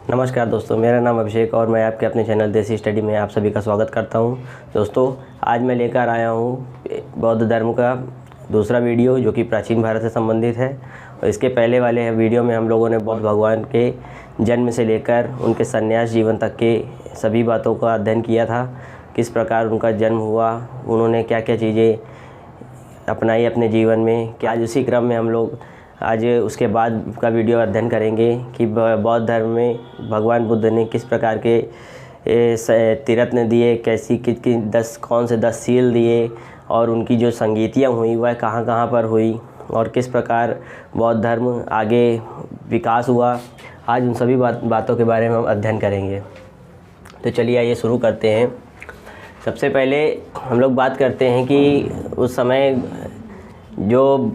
नमस्कार दोस्तों, मेरा नाम अभिषेक और मैं आपके अपने चैनल देसी स्टडी में आप सभी का स्वागत करता हूं। दोस्तों, आज मैं लेकर आया हूं बौद्ध धर्म का दूसरा वीडियो जो कि प्राचीन भारत से संबंधित है। और इसके पहले वाले वीडियो में हम लोगों ने बौद्ध भगवान के जन्म से लेकर उनके संन्यास जीवन तक के सभी बातों का अध्ययन किया था। किस प्रकार उनका जन्म हुआ, उन्होंने क्या क्या चीज़ें अपनाई अपने जीवन में, क्या आज उसी क्रम में हम लोग आज उसके बाद का वीडियो अध्ययन करेंगे कि बौद्ध धर्म में भगवान बुद्ध ने किस प्रकार के तीर्थन दिए, कैसी कौन से 10 सील दिए और उनकी जो संगीतियाँ हुई वह कहाँ कहाँ पर हुई और किस प्रकार बौद्ध धर्म आगे विकास हुआ। आज उन सभी बातों के बारे में हम अध्ययन करेंगे। तो चलिए आइए शुरू करते हैं। सबसे पहले हम लोग बात करते हैं कि उस समय जो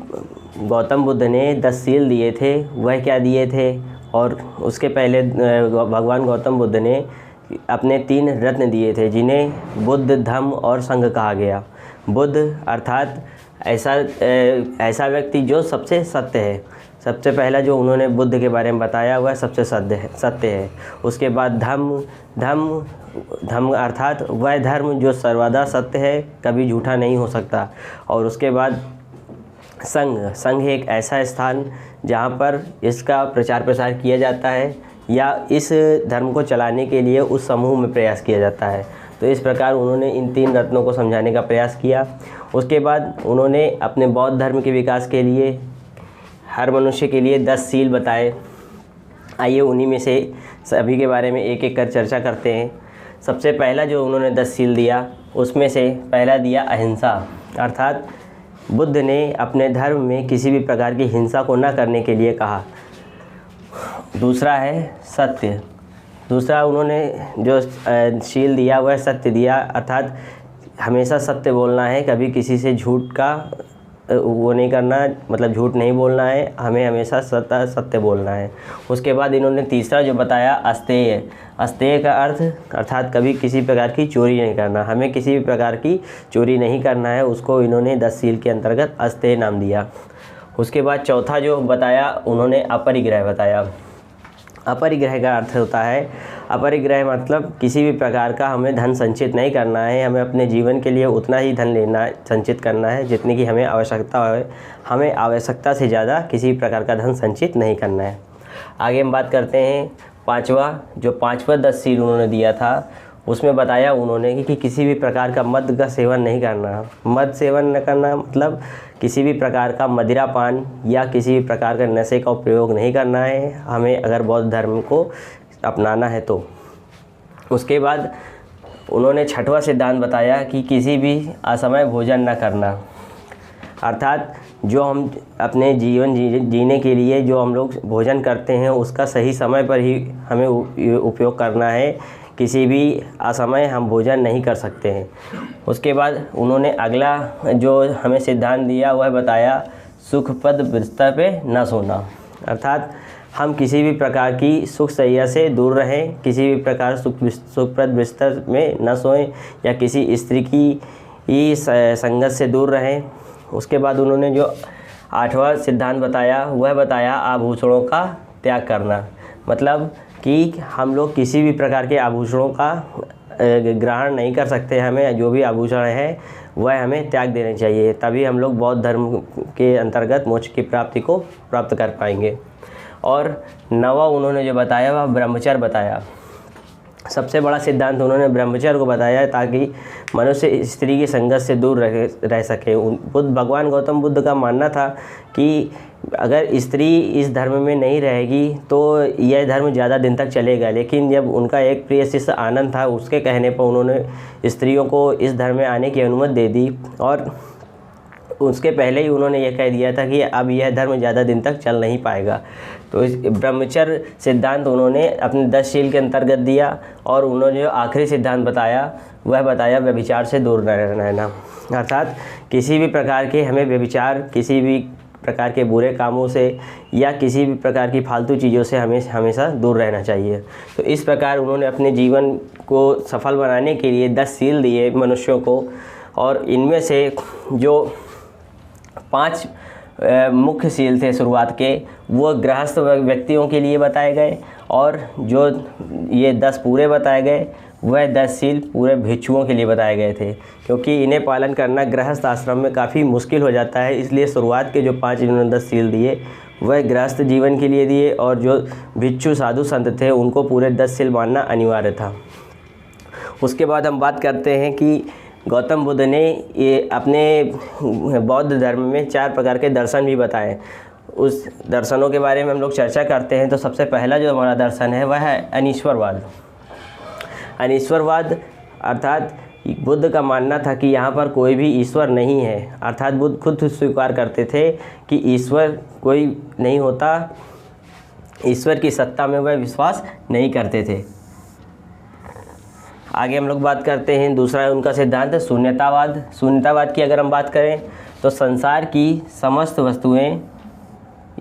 गौतम बुद्ध ने 10 सील दिए थे वह क्या दिए थे, और उसके पहले भगवान गौतम बुद्ध ने अपने 3 रत्न दिए थे जिन्हें बुद्ध, धम्म और संघ कहा गया। बुद्ध अर्थात ऐसा व्यक्ति जो सबसे सत्य है। सबसे पहला जो उन्होंने बुद्ध के बारे में बताया वह सबसे सत्य है। उसके बाद धम्म अर्थात वह धर्म जो सर्वदा सत्य है, कभी झूठा नहीं हो सकता। और उसके बाद संघ एक ऐसा स्थान जहाँ पर इसका प्रचार प्रसार किया जाता है या इस धर्म को चलाने के लिए उस समूह में प्रयास किया जाता है। तो इस प्रकार उन्होंने इन 3 रत्नों को समझाने का प्रयास किया। उसके बाद उन्होंने अपने बौद्ध धर्म के विकास के लिए हर मनुष्य के लिए 10 सील बताए। आइए उन्हीं में से सभी के बारे में एक एक कर चर्चा करते हैं। सबसे पहला जो उन्होंने 10 सील दिया उसमें से पहला दिया अहिंसा, अर्थात बुद्ध ने अपने धर्म में किसी भी प्रकार की हिंसा को न करने के लिए कहा। दूसरा है सत्य। दूसरा उन्होंने जो शील दिया वह सत्य दिया, अर्थात हमेशा सत्य बोलना है, कभी किसी से झूठ का वो नहीं करना, मतलब झूठ नहीं बोलना है, हमें हमेशा सत्य बोलना है। उसके बाद इन्होंने तीसरा जो बताया अस्तेय। अस्तेय का अर्थ अर्थात कभी किसी प्रकार की चोरी नहीं करना, हमें किसी भी प्रकार की चोरी नहीं करना है, उसको इन्होंने 10 सील के अंतर्गत अस्तेय नाम दिया। उसके बाद चौथा जो बताया उन्होंने अपरिग्रह बताया। अपरिग्रह का अर्थ होता है, अपरिग्रह मतलब किसी भी प्रकार का हमें धन संचित नहीं करना है, हमें अपने जीवन के लिए उतना ही धन संचित करना है जितनी की हमें आवश्यकता है। हमें आवश्यकता से ज़्यादा किसी प्रकार का धन संचित नहीं करना है। आगे हम बात करते हैं पांचवा 10 सील उन्होंने दिया था। उसमें बताया उन्होंने कि किसी भी प्रकार का मद का सेवन नहीं करना। मद सेवन न करना मतलब किसी भी प्रकार का मदिरापान या किसी भी प्रकार का नशे का प्रयोग नहीं करना है, हमें अगर बौद्ध धर्म को अपनाना है तो। उसके बाद उन्होंने 6वां सिद्धांत बताया कि किसी भी असमय भोजन न करना, अर्थात जो हम अपने जीवन जीने के लिए जो हम लोग भोजन करते हैं उसका सही समय पर ही हमें उपयोग करना है, किसी भी असमय हम भोजन नहीं कर सकते हैं। उसके बाद उन्होंने अगला जो हमें सिद्धांत दिया वह बताया सुखप्रद बिस्तर पे न सोना, अर्थात हम किसी भी प्रकार की सुख सैया से दूर रहें, किसी भी प्रकार सुखप्रद बिस्तर में न सोएं या किसी स्त्री की संगत से दूर रहें। उसके बाद उन्होंने जो 8वां सिद्धांत बताया वह बताया आभूषणों का त्याग करना, मतलब कि हम लोग किसी भी प्रकार के आभूषणों का ग्रहण नहीं कर सकते। हमें जो भी आभूषण है वह हमें त्याग देने चाहिए, तभी हम लोग बौद्ध धर्म के अंतर्गत मोक्ष की प्राप्ति को प्राप्त कर पाएंगे। और 9वां उन्होंने जो बताया वह ब्रह्मचर्य बताया। सबसे बड़ा सिद्धांत उन्होंने ब्रह्मचर्य को बताया ताकि मनुष्य स्त्री की संगत से दूर रह सके। भगवान गौतम बुद्ध का मानना था कि अगर स्त्री इस धर्म में नहीं रहेगी तो यह धर्म ज़्यादा दिन तक चलेगा, लेकिन जब उनका एक प्रिय शिष्य आनंद था, उसके कहने पर उन्होंने स्त्रियों को इस धर्म में आने की अनुमति दे दी। और उसके पहले ही उन्होंने यह कह दिया था कि अब यह धर्म ज़्यादा दिन तक चल नहीं पाएगा। तो इस ब्रह्मचर्य सिद्धांत उन्होंने अपने 10 शील के अंतर्गत दिया। और उन्होंने जो आखिरी सिद्धांत बताया वह बताया व्यभिचार से दूर रहना, अर्थात किसी भी प्रकार के हमें व्यभिचार, किसी भी प्रकार के बुरे कामों से या किसी भी प्रकार की फालतू चीज़ों से हमें हमेशा दूर रहना चाहिए। तो इस प्रकार उन्होंने अपने जीवन को सफल बनाने के लिए 10 सील दिए मनुष्यों को। और इनमें से जो 5 मुख्य सील थे शुरुआत के, वो गृहस्थ व्यक्तियों के लिए बताए गए और जो ये 10 पूरे बताए गए वह 10 शील पूरे भिक्षुओं के लिए बताए गए थे, क्योंकि इन्हें पालन करना गृहस्थ आश्रम में काफ़ी मुश्किल हो जाता है। इसलिए शुरुआत के जो 5 इन्होंने 10 शील दिए वह गृहस्थ जीवन के लिए दिए, और जो भिक्षु साधु संत थे उनको पूरे 10 शील मानना अनिवार्य था। उसके बाद हम बात करते हैं कि गौतम बुद्ध ने ये अपने बौद्ध धर्म में 4 प्रकार के दर्शन भी बताए। उस दर्शनों के बारे में हम लोग चर्चा करते हैं। तो सबसे पहला जो हमारा दर्शन है वह है अनीश्वरवाद। अनीश्वरवाद अर्थात बुद्ध का मानना था कि यहाँ पर कोई भी ईश्वर नहीं है, अर्थात बुद्ध खुद स्वीकार करते थे कि ईश्वर कोई नहीं होता, ईश्वर की सत्ता में वह विश्वास नहीं करते थे। आगे हम लोग बात करते हैं, दूसरा उनका सिद्धांत है शून्यतावाद। शून्यतावाद की अगर हम बात करें तो संसार की समस्त वस्तुएं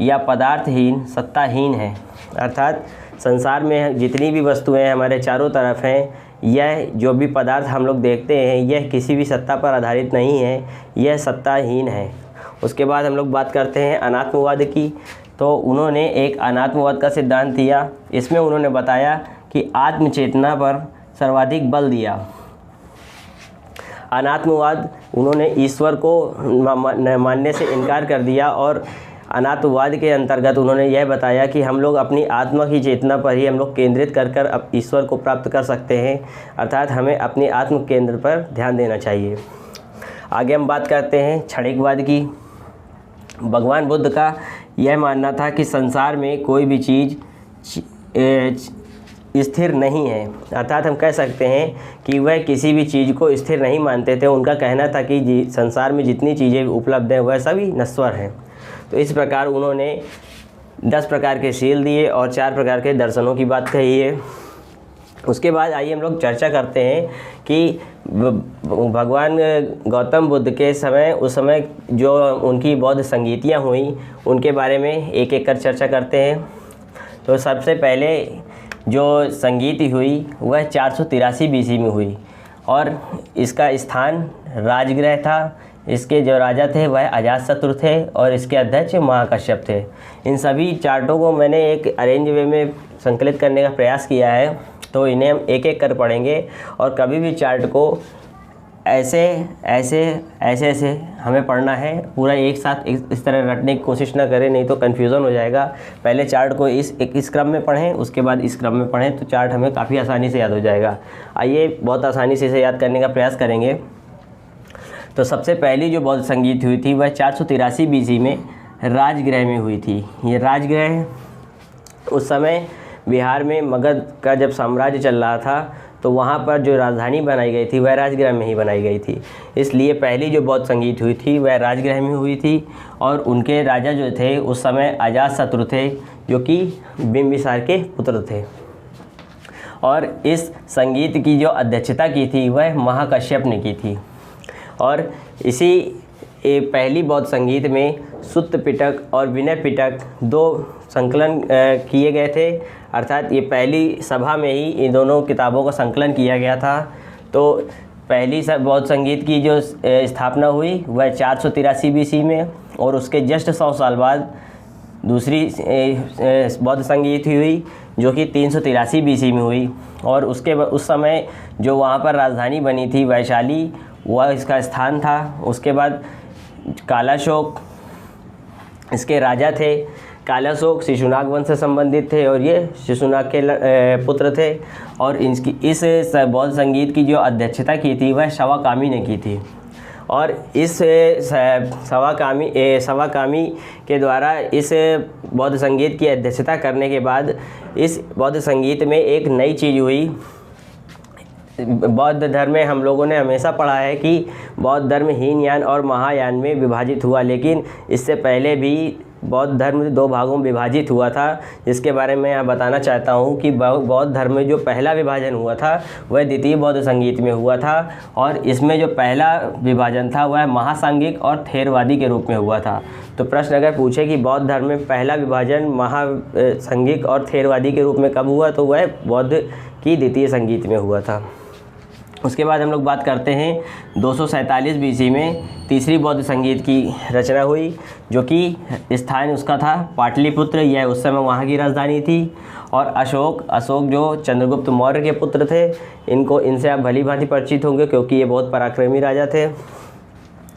या पदार्थहीन सत्ताहीन है, अर्थात संसार में जितनी भी वस्तुएं हमारे चारों तरफ हैं, यह जो भी पदार्थ हम लोग देखते हैं यह किसी भी सत्ता पर आधारित नहीं है, यह सत्ताहीन है। उसके बाद हम लोग बात करते हैं अनात्मवाद की। तो उन्होंने एक अनात्मवाद का सिद्धांत दिया। इसमें उन्होंने बताया कि आत्मचेतना पर सर्वाधिक बल दिया। अनात्मवाद उन्होंने ईश्वर को मानने से इनकार कर दिया, और अनात्मवाद के अंतर्गत उन्होंने यह बताया कि हम लोग अपनी आत्मा की चेतना पर ही हम लोग केंद्रित कर अब ईश्वर को प्राप्त कर सकते हैं, अर्थात हमें अपने आत्म केंद्र पर ध्यान देना चाहिए। आगे हम बात करते हैं क्षणिकवाद की। भगवान बुद्ध का यह मानना था कि संसार में कोई भी चीज़ स्थिर नहीं है, अर्थात हम कह सकते हैं कि वह किसी भी चीज़ को स्थिर नहीं मानते थे। उनका कहना था कि संसार में जितनी चीज़ें उपलब्ध हैं वह सभी नश्वर हैं। तो इस प्रकार उन्होंने 10 प्रकार के शील दिए और 4 प्रकार के दर्शनों की बात कही है। उसके बाद आइए हम लोग चर्चा करते हैं कि भगवान गौतम बुद्ध के समय, उस समय जो उनकी बौद्ध संगीतियाँ हुई उनके बारे में एक एक कर चर्चा करते हैं। तो सबसे पहले जो संगीत हुई वह 483 BC में हुई, और इसका स्थान राजगृह था। इसके जो राजा थे वह अजातशत्रु थे और इसके अध्यक्ष महाकश्यप थे। इन सभी चार्टों को मैंने एक अरेंज वे में संकलित करने का प्रयास किया है, तो इन्हें हम एक एक कर पढ़ेंगे, और कभी भी चार्ट को ऐसे हमें पढ़ना है, पूरा एक साथ इस तरह रटने की कोशिश ना करें, नहीं तो कन्फ्यूज़न हो जाएगा। पहले चार्ट को इस क्रम में पढ़ें, उसके बाद इस क्रम में पढ़ें, तो चार्ट हमें काफ़ी आसानी से याद हो जाएगा। आइए बहुत आसानी से इसे याद करने का प्रयास करेंगे। तो सबसे पहली जो बौद्ध संगीत हुई थी वह 483 BC में राजगृह में हुई थी। ये राजगृह उस समय बिहार में मगध का जब साम्राज्य चल रहा था, तो वहाँ पर जो राजधानी बनाई गई थी वह राजगृह में ही बनाई गई थी। इसलिए पहली जो बौद्ध संगीत हुई थी वह राजगृह में हुई थी, और उनके राजा जो थे उस समय अजातशत्रु थे, जो कि बिंबिसार के पुत्र थे। और इस संगीत की जो अध्यक्षता की थी वह महाकश्यप ने की थी। और इसी पहली बौद्ध संगीत में सुत्त पिटक और विनय पिटक 2 संकलन किए गए थे, अर्थात ये पहली सभा में ही इन दोनों किताबों का संकलन किया गया था। तो पहली बौद्ध संगीत की जो स्थापना हुई वह 483 BC में, और उसके जस्ट 100 साल बाद दूसरी बौद्ध संगीत हुई जो कि 383 BC में हुई। और उस समय जो वहाँ पर राजधानी बनी थी वैशाली, वह इसका स्थान था। उसके बाद कालाशोक इसके राजा थे। कालाशोक शिशुनाग वंश से संबंधित थे और ये शिशुनाग के पुत्र थे। और इस बौद्ध संगीत की जो अध्यक्षता की थी वह शवाकामी ने की थी। और इस शवाकामी के द्वारा इस बौद्ध संगीत की अध्यक्षता करने के बाद इस बौद्ध संगीत में एक नई चीज़ हुई। बौद्ध धर्म में हम लोगों ने हमेशा पढ़ा है कि बौद्ध धर्म हीनयान और महायान में विभाजित हुआ, लेकिन इससे पहले भी बौद्ध धर्म 2 भागों में विभाजित हुआ था, जिसके बारे में मैं बताना चाहता हूँ कि बौद्ध धर्म में जो पहला विभाजन हुआ था वह द्वितीय बौद्ध संगीत में हुआ था। और इसमें जो पहला विभाजन था वह महासांगिक और थेरवादी के रूप में हुआ था। तो प्रश्न अगर पूछे कि बौद्ध धर्म में पहला विभाजन महासांगिक और थेरवादी के रूप में कब हुआ, तो वह बौद्ध की द्वितीय संगीत में हुआ था। उसके बाद हम लोग बात करते हैं 247 बीसी में तीसरी बौद्ध संगीत की रचना हुई, जो कि स्थान उसका था पाटलिपुत्र, यह उस समय वहाँ की राजधानी थी। और अशोक जो चंद्रगुप्त मौर्य के पुत्र थे, इनसे आप भली भांति परिचित होंगे क्योंकि ये बहुत पराक्रमी राजा थे।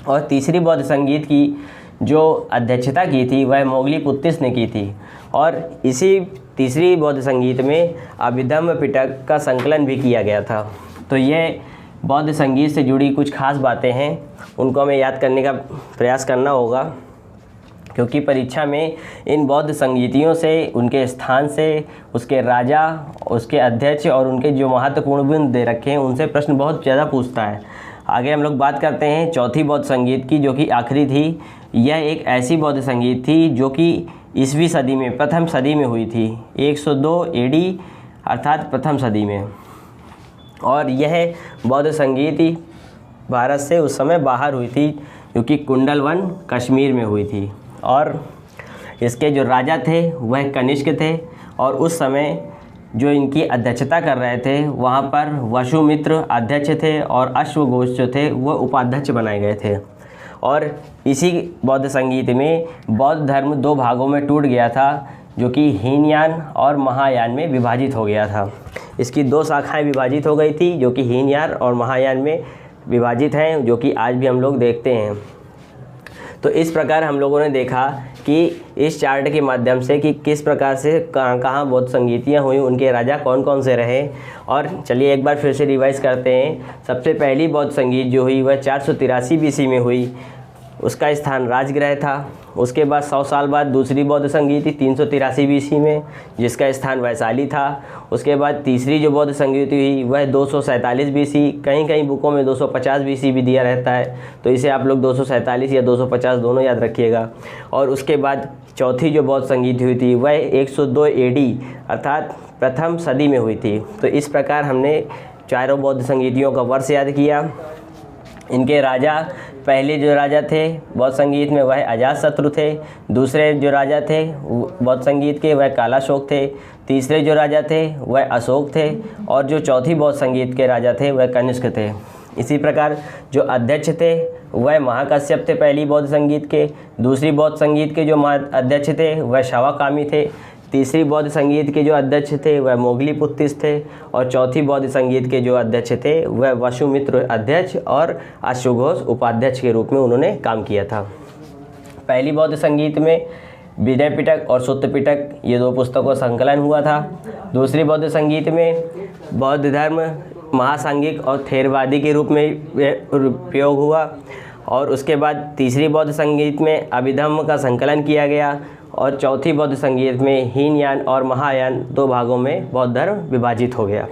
और तीसरी बौद्ध संगीत की जो अध्यक्षता की थी वह मोगलीपुत्तिस ने की थी। और इसी तीसरी बौद्ध संगीत में अभिधम्म पिटक का संकलन भी किया गया था। तो ये बौद्ध संगीत से जुड़ी कुछ खास बातें हैं, उनको हमें याद करने का प्रयास करना होगा, क्योंकि परीक्षा में इन बौद्ध संगीतियों से, उनके स्थान से, उसके राजा, उसके अध्यक्ष और उनके जो महत्वपूर्ण बिंदु दे रखे हैं उनसे प्रश्न बहुत ज़्यादा पूछता है। आगे हम लोग बात करते हैं चौथी बौद्ध संगीत की, जो कि आखिरी थी। यह एक ऐसी बौद्ध संगीत थी जो कि ईसवी सदी में, प्रथम सदी में हुई थी, 102 एडी अर्थात प्रथम सदी में। और यह बौद्ध संगीत भारत से उस समय बाहर हुई थी, जो कि कुंडलवन कश्मीर में हुई थी। और इसके जो राजा थे वह कनिष्क थे, और उस समय जो इनकी अध्यक्षता कर रहे थे वहाँ पर वसुमित्र अध्यक्ष थे और अश्वघोष जो थे वो उपाध्यक्ष बनाए गए थे। और इसी बौद्ध संगीत में बौद्ध धर्म दो भागों में टूट गया था, जो कि हीनयान और महायान में विभाजित हो गया था। इसकी दो शाखाएं विभाजित हो गई थी, जो कि हीनयान और महायान में विभाजित हैं, जो कि आज भी हम लोग देखते हैं। तो इस प्रकार हम लोगों ने देखा कि इस चार्ट के माध्यम से कि किस प्रकार से कहाँ कहाँ बौद्ध संगीतियाँ हुई, उनके राजा कौन कौन से रहे। और चलिए एक बार फिर से रिवाइज करते हैं। सबसे पहली बौद्ध संगीत जो हुई वह 483 बीसी में हुई, उसका स्थान राजगृह था। उसके बाद 100 साल बाद दूसरी बौद्ध संगीत थी 383 बीसी में, जिसका स्थान वैशाली था। उसके बाद तीसरी जो बौद्ध संगीत हुई वह 247 बीसी, कहीं कहीं बुकों में 250 बीसी भी दिया रहता है, तो इसे आप लोग 247 या 250 दोनों याद रखिएगा। और उसके बाद चौथी जो बौद्ध संगीत हुई थी वह 102 एडी अर्थात प्रथम सदी में हुई थी। तो इस प्रकार हमने चारों बौद्ध संगीतियों का वर्ष याद किया। इनके राजा, पहले जो राजा थे बौद्ध संगीत में वह अजातशत्रु थे, दूसरे जो राजा थे बौद्ध संगीत के वह कालाशोक थे, तीसरे जो राजा थे वह अशोक थे, और जो चौथी बौद्ध संगीत के राजा थे वह कनिष्क थे। इसी प्रकार जो अध्यक्ष थे वह महाकश्यप थे पहली बौद्ध संगीत के, दूसरी बौद्ध संगीत के जो अध्यक्ष थे वह शवाकामी थे, तीसरी बौद्ध संगीत के जो अध्यक्ष थे वह मोगलीपुत्तिस थे, और चौथी बौद्ध संगीत के जो अध्यक्ष थे वह वसुमित्र अध्यक्ष और अश्वघोष उपाध्यक्ष के रूप में उन्होंने काम किया था। पहली बौद्ध संगीत में विनय पिटक और सुत्त पिटक ये दो पुस्तकों का संकलन हुआ था। दूसरी बौद्ध संगीत में बौद्ध धर्म महासांगिक और थेरवादी के रूप में प्रयोग हुआ। और उसके बाद तीसरी बौद्ध संगीत में अभिधम्म का संकलन किया गया, और चौथी बौद्ध संगीत में हीनयान और महायान दो भागों में बौद्ध धर्म विभाजित हो गया।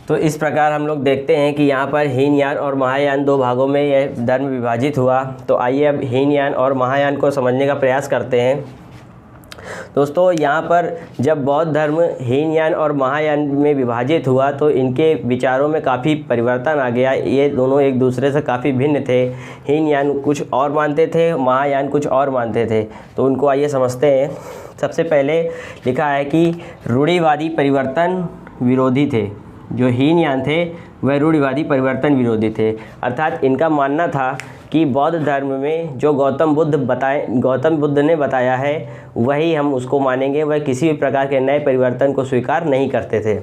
तो इस प्रकार हम लोग देखते हैं कि यहाँ पर हीनयान और महायान दो भागों में यह धर्म विभाजित हुआ। तो आइए अब हीनयान और महायान को समझने का प्रयास करते हैं। दोस्तों, यहाँ पर जब बौद्ध धर्म हीनयान और महायान में विभाजित हुआ तो इनके विचारों में काफ़ी परिवर्तन आ गया। ये दोनों एक दूसरे से काफ़ी भिन्न थे। हीनयान कुछ और मानते थे, महायान कुछ और मानते थे। तो उनको आइए समझते हैं। सबसे पहले लिखा है कि रूढ़िवादी परिवर्तन विरोधी थे। जो हीनयान थे वह रूढ़िवादी परिवर्तन विरोधी थे, अर्थात इनका मानना था कि बौद्ध धर्म में जो गौतम बुद्ध ने बताया है वही हम उसको मानेंगे। वह किसी भी प्रकार के नए परिवर्तन को स्वीकार नहीं करते थे।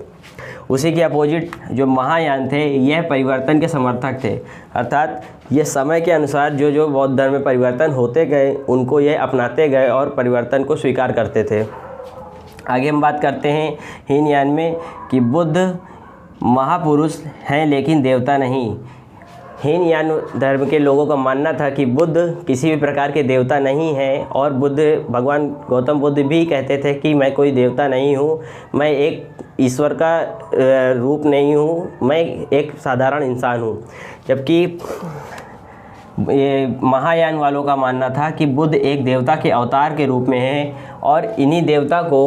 उसी के अपोजिट जो महायान थे यह परिवर्तन के समर्थक थे, अर्थात ये समय के अनुसार जो बौद्ध धर्म में परिवर्तन होते गए उनको ये अपनाते गए और परिवर्तन को स्वीकार करते थे। आगे हम बात करते हैं हीनयान में कि बुद्ध महापुरुष हैं लेकिन देवता नहीं। हीनयान धर्म के लोगों का मानना था कि बुद्ध किसी भी प्रकार के देवता नहीं हैं, और भगवान गौतम बुद्ध भी कहते थे कि मैं कोई देवता नहीं हूँ, मैं एक ईश्वर का रूप नहीं हूँ, मैं एक साधारण इंसान हूँ। जबकि ये महायान वालों का मानना था कि बुद्ध एक देवता के अवतार के रूप में है, और इन्हीं देवता को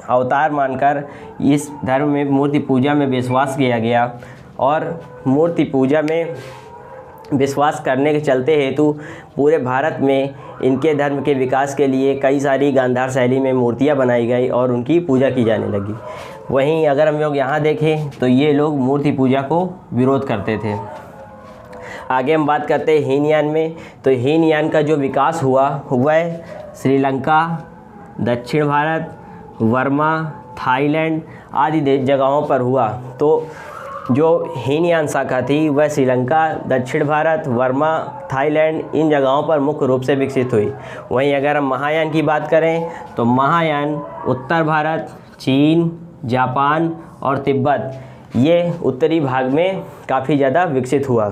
अवतार मानकर इस धर्म में मूर्ति पूजा में विश्वास किया गया। और मूर्ति पूजा में विश्वास करने के चलते हेतु पूरे भारत में इनके धर्म के विकास के लिए कई सारी गांधार शैली में मूर्तियां बनाई गई और उनकी पूजा की जाने लगी। वहीं अगर हम लोग यहाँ देखें तो ये लोग मूर्ति पूजा को विरोध करते थे। आगे हम बात करते हैं हीनयान में। तो हीनयान का जो विकास हुआ है श्रीलंका, दक्षिण भारत, बर्मा, थाईलैंड आदि जगहों पर हुआ। तो जो हीनयान शाखा थी वह श्रीलंका, दक्षिण भारत, बर्मा, थाईलैंड इन जगहों पर मुख्य रूप से विकसित हुई। वहीं अगर हम महायान की बात करें तो महायान उत्तर भारत, चीन, जापान और तिब्बत ये उत्तरी भाग में काफ़ी ज़्यादा विकसित हुआ।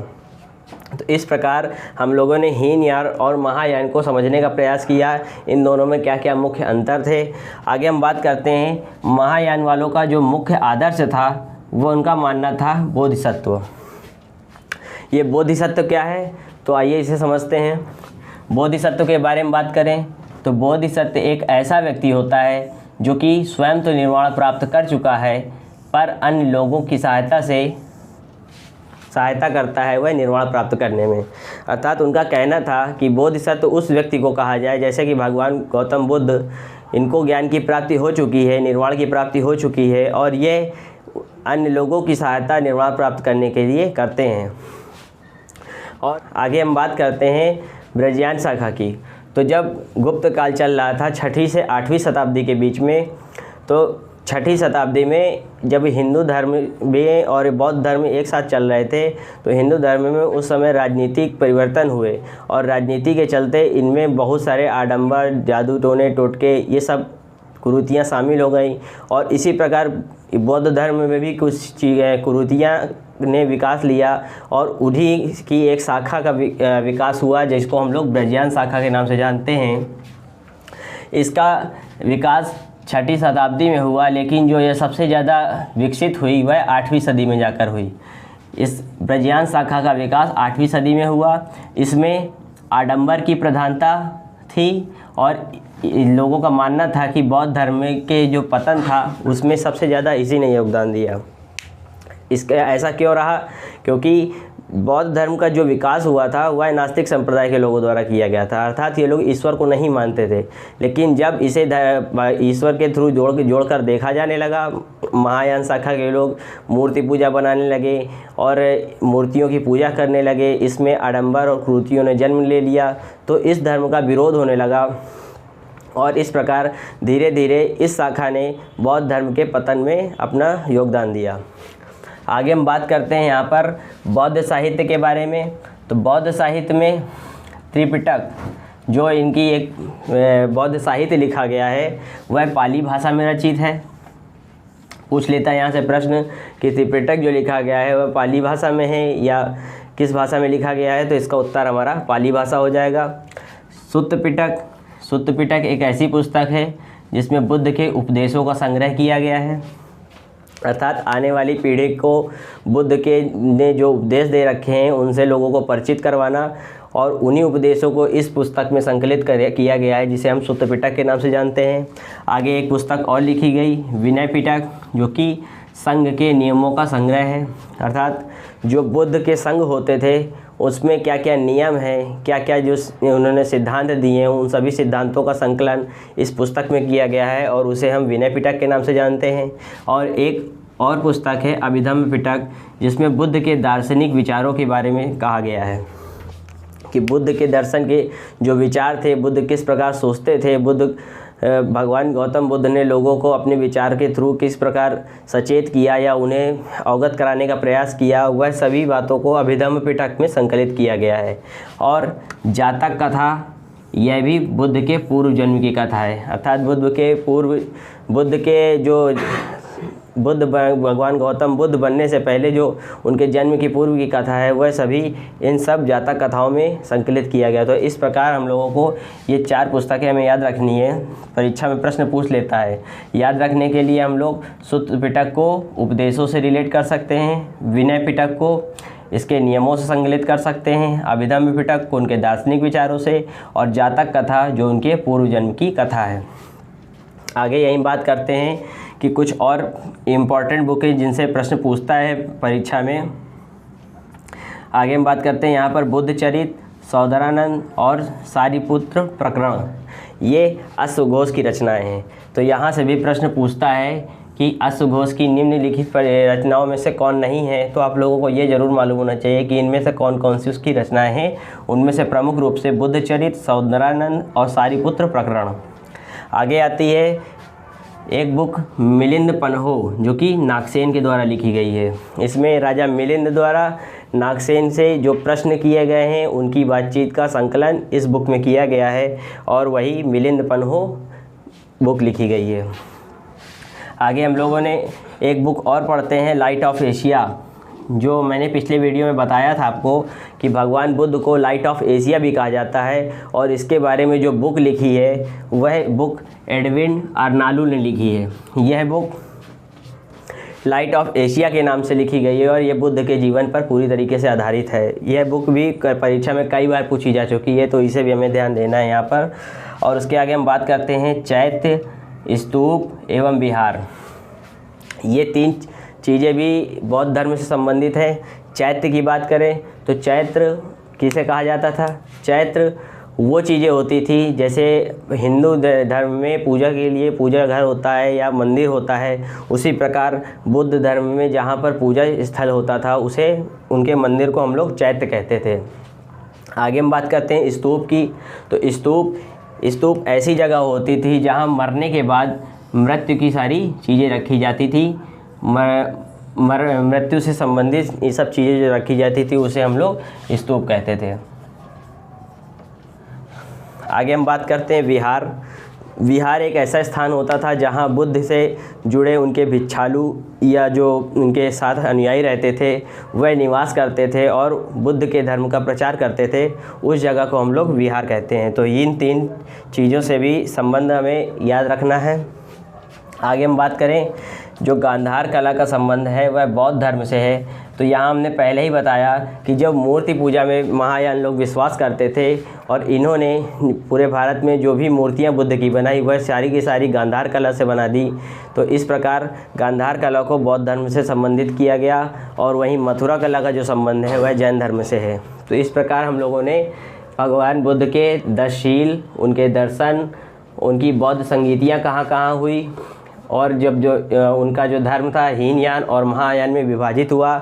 तो इस प्रकार हम लोगों ने हीनयान और महायान को समझने का प्रयास किया, इन दोनों में क्या क्या मुख्य अंतर थे। आगे हम बात करते हैं महायान वालों का जो मुख्य आदर्श था वो उनका मानना था बोधिसत्व। ये बोधिसत्व क्या है तो आइए इसे समझते हैं। बोधिसत्व के बारे में बात करें तो बोधिसत्व एक ऐसा व्यक्ति होता है जो कि स्वयं तो निर्वाण प्राप्त कर चुका है पर अन्य लोगों की सहायता करता है वह निर्वाण प्राप्त करने में। अर्थात उनका कहना था कि बोधिसत्व उस व्यक्ति को कहा जाए जैसे कि भगवान गौतम बुद्ध, इनको ज्ञान की प्राप्ति हो चुकी है, निर्वाण की प्राप्ति हो चुकी है और ये अन्य लोगों की सहायता निर्वाण प्राप्त करने के लिए करते हैं। और आगे हम बात करते हैं ब्रजयान शाखा की। तो जब गुप्त काल चल रहा था 6वीं से 8वीं शताब्दी के बीच में, तो 6वीं शताब्दी में जब हिंदू धर्म भी और बौद्ध धर्म एक साथ चल रहे थे तो हिंदू धर्म में उस समय राजनीतिक परिवर्तन हुए और राजनीति के चलते इनमें बहुत सारे आडंबर, जादू टोने टोटके ये सब कुरीतियाँ शामिल हो गई। और इसी प्रकार बौद्ध धर्म में भी कुछ कुरीतियाँ ने विकास लिया और उन्हीं की एक शाखा का विकास हुआ जिसको हम लोग ब्रजयान शाखा के नाम से जानते हैं। इसका विकास 6वीं शताब्दी में हुआ, लेकिन जो ये सबसे ज़्यादा विकसित हुई वह 8वीं सदी में जाकर हुई। इस ब्रजयान शाखा का विकास 8वीं सदी में हुआ। इसमें आडंबर की प्रधानता थी और लोगों का मानना था कि बौद्ध धर्म के जो पतन था उसमें सबसे ज़्यादा इसी ने योगदान दिया। इसका ऐसा क्यों रहा? क्योंकि बौद्ध धर्म का जो विकास हुआ था वह नास्तिक संप्रदाय के लोगों द्वारा किया गया था। अर्थात ये लोग ईश्वर को नहीं मानते थे, लेकिन जब इसे ईश्वर के थ्रू जोड़कर देखा जाने लगा, महायान शाखा के लोग मूर्ति पूजा बनाने लगे और मूर्तियों की पूजा करने लगे, इसमें आडंबर और कुरीतियों ने जन्म ले लिया, तो इस धर्म का विरोध होने लगा और इस प्रकार धीरे धीरे इस शाखा ने बौद्ध धर्म के पतन में अपना योगदान दिया। आगे हम बात करते हैं यहाँ पर बौद्ध साहित्य के बारे में। तो बौद्ध साहित्य में त्रिपिटक जो इनकी एक बौद्ध साहित्य लिखा गया है वह पाली भाषा में रचित है। पूछ लेता है यहाँ से प्रश्न कि त्रिपिटक जो लिखा गया है वह पाली भाषा में है या किस भाषा में लिखा गया है, तो इसका उत्तर हमारा पाली भाषा हो जाएगा। सुत्त पिटक एक ऐसी पुस्तक है जिसमें बुद्ध के उपदेशों का संग्रह किया गया है। अर्थात आने वाली पीढ़ी को बुद्ध के ने जो उपदेश दे रखे हैं उनसे लोगों को परिचित करवाना और उन्हीं उपदेशों को इस पुस्तक में संकलित किया गया है जिसे हम सुत्त पिटक के नाम से जानते हैं। आगे एक पुस्तक और लिखी गई विनय पिटक, जो कि संघ के नियमों का संग्रह है। अर्थात जो बुद्ध के संघ होते थे उसमें क्या क्या नियम हैं, क्या क्या जो उन्होंने सिद्धांत दिए हैं, उन सभी सिद्धांतों का संकलन इस पुस्तक में किया गया है और उसे हम विनय पिटक के नाम से जानते हैं। और एक और पुस्तक है अभिधम्म पिटक, जिसमें बुद्ध के दार्शनिक विचारों के बारे में कहा गया है कि बुद्ध के दर्शन के जो विचार थे, बुद्ध किस प्रकार सोचते थे, भगवान गौतम बुद्ध ने लोगों को अपने विचार के थ्रू किस प्रकार सचेत किया या उन्हें अवगत कराने का प्रयास किया, वह सभी बातों को अभिधम्म पिटक में संकलित किया गया है। और जातक कथा, यह भी बुद्ध के पूर्व जन्म की कथा है। अर्थात भगवान गौतम बुद्ध बनने से पहले जो उनके जन्म की पूर्व की कथा है वह सभी इन सब जातक कथाओं में संकलित किया गया। तो इस प्रकार हम लोगों को ये 4 पुस्तकें हमें याद रखनी है, परीक्षा में प्रश्न पूछ लेता है। याद रखने के लिए हम लोग सुत्त पिटक को उपदेशों से रिलेट कर सकते हैं, विनय पिटक को इसके नियमों से संकलित कर सकते हैं, अभिधम्म पिटक को उनके दार्शनिक विचारों से, और जातक कथा जो उनके पूर्व जन्म की कथा है। आगे यही बात करते हैं कि कुछ और इम्पॉर्टेंट बुक है जिनसे प्रश्न पूछता है परीक्षा में। आगे हम बात करते हैं यहाँ पर बुद्ध चरित, सौंदरानंद और सारिपुत्र प्रकरण, ये अश्वघोष की रचनाएं हैं। तो यहाँ से भी प्रश्न पूछता है कि अश्वघोष की निम्नलिखित रचनाओं में से कौन नहीं है। तो आप लोगों को ये ज़रूर मालूम होना चाहिए कि इनमें से कौन कौन सी उसकी रचनाएं हैं। उनमें से प्रमुख रूप से बुद्ध चरित, सौंदरानंद और सारिपुत्र प्रकरण। आगे आती है एक बुक मिलिंद पन्हो, जो कि नागसेन के द्वारा लिखी गई है। इसमें राजा मिलिंद द्वारा नागसेन से जो प्रश्न किए गए हैं उनकी बातचीत का संकलन इस बुक में किया गया है और वही मिलिंद पन्हो बुक लिखी गई है। आगे हम लोगों ने एक बुक और पढ़ते हैं, लाइट ऑफ एशिया, जो मैंने पिछले वीडियो में बताया था आपको कि भगवान बुद्ध को लाइट ऑफ एशिया भी कहा जाता है। और इसके बारे में जो बुक लिखी है वह बुक एडविन अर्नालू ने लिखी है। यह बुक लाइट ऑफ एशिया के नाम से लिखी गई है और यह बुद्ध के जीवन पर पूरी तरीके से आधारित है। यह बुक भी परीक्षा में कई बार पूछी जा चुकी है, तो इसे भी हमें ध्यान देना है यहाँ पर। और उसके आगे हम बात करते हैं चैत्य, स्तूप एवं विहार। ये तीन चीज़ें भी बौद्ध धर्म से संबंधित है। चैत्य की बात करें तो चैत्र किसे कहा जाता था? चैत्र वो चीज़ें होती थी जैसे हिंदू धर्म में पूजा के लिए पूजा घर होता है या मंदिर होता है, उसी प्रकार बुद्ध धर्म में जहाँ पर पूजा स्थल होता था उसे उनके मंदिर को हम लोग चैत्य कहते थे। आगे हम बात करते हैं स्तूप की। तो स्तूप ऐसी जगह होती थी जहाँ मरने के बाद मृत्यु की सारी चीज़ें रखी जाती थी। मृत्यु से संबंधित ये सब चीज़ें जो रखी जाती थी उसे हम लोग स्तूप कहते थे। आगे हम बात करते हैं विहार। विहार एक ऐसा स्थान होता था जहाँ बुद्ध से जुड़े उनके भिक्षालु या जो उनके साथ अनुयायी रहते थे वह निवास करते थे और बुद्ध के धर्म का प्रचार करते थे। उस जगह को हम लोग विहार कहते हैं। तो इन तीन चीज़ों से भी संबंध हमें याद रखना है। आगे हम बात करें जो गांधार कला का संबंध है वह बौद्ध धर्म से है। तो यहाँ हमने पहले ही बताया कि जब मूर्ति पूजा में महायान लोग विश्वास करते थे और इन्होंने पूरे भारत में जो भी मूर्तियाँ बुद्ध की बनाई वह सारी की सारी गांधार कला से बना दी। तो इस प्रकार गांधार कला को बौद्ध धर्म से संबंधित किया गया और वहीं मथुरा कला का जो संबंध है वह जैन धर्म से है। तो इस प्रकार हम लोगों ने भगवान बुद्ध के 10 शील, उनके दर्शन, उनकी बौद्ध संगीतियाँ कहाँ कहाँ हुई और जब जो उनका जो धर्म था हीनयान और महायान में विभाजित हुआ,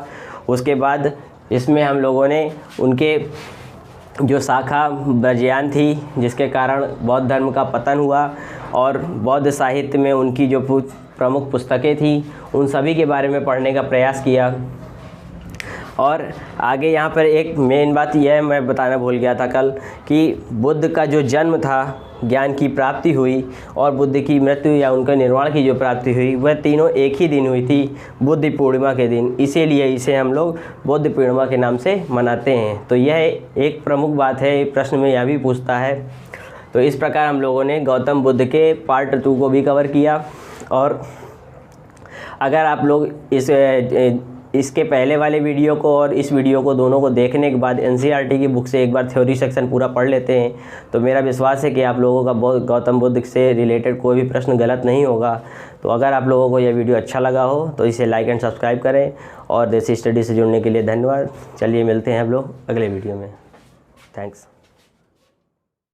उसके बाद इसमें हम लोगों ने उनके जो शाखा ब्रजयान थी जिसके कारण बौद्ध धर्म का पतन हुआ और बौद्ध साहित्य में उनकी जो प्रमुख पुस्तकें थी उन सभी के बारे में पढ़ने का प्रयास किया। और आगे यहाँ पर एक मेन बात यह मैं बताना भूल गया था कल कि बुद्ध का जो जन्म था, ज्ञान की प्राप्ति हुई और बुद्ध की मृत्यु या उनका निर्वाण की जो प्राप्ति हुई वह तीनों एक ही दिन हुई थी, बुद्ध पूर्णिमा के दिन। इसीलिए इसे हम लोग बुद्ध पूर्णिमा के नाम से मनाते हैं। तो यह एक प्रमुख बात है, प्रश्न में यह भी पूछता है। तो इस प्रकार हम लोगों ने गौतम बुद्ध के पार्ट 2 को भी कवर किया। और अगर आप लोग इसके पहले वाले वीडियो को और इस वीडियो को दोनों को देखने के बाद एनसीईआरटी की बुक से एक बार थ्योरी सेक्शन पूरा पढ़ लेते हैं तो मेरा विश्वास है कि आप लोगों का गौतम बुद्ध से रिलेटेड कोई भी प्रश्न गलत नहीं होगा। तो अगर आप लोगों को यह वीडियो अच्छा लगा हो तो इसे लाइक एंड सब्सक्राइब करें। और देसी स्टडी से जुड़ने के लिए धन्यवाद। चलिए मिलते हैं हम लोग अगले वीडियो में। थैंक्स।